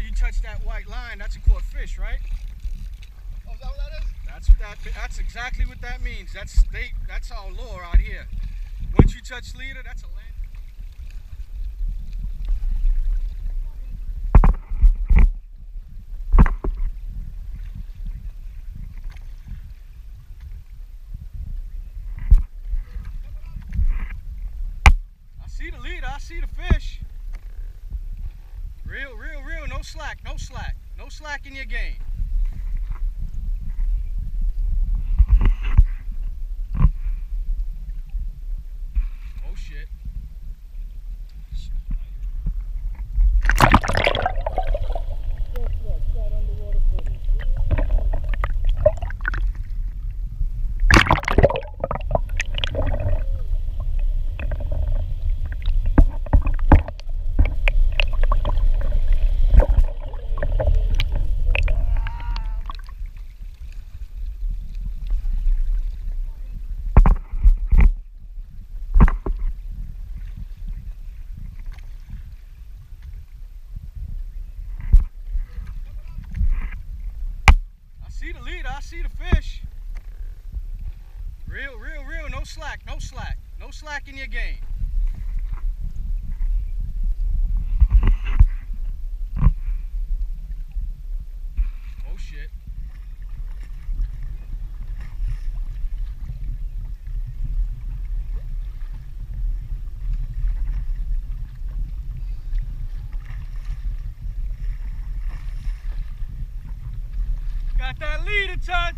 you touch that white line, that's a caught fish, right? Oh, is that what that is? That's exactly what that means. That's our lure out here. Once you touch leader, that's a land. I see the leader, I see the fish. Real, no slack, no slack. No slack in your game. Oh shit. I see the leader, I see the fish. Real, no slack, no slack. No slack in your game. Oh shit. Got that leader touch.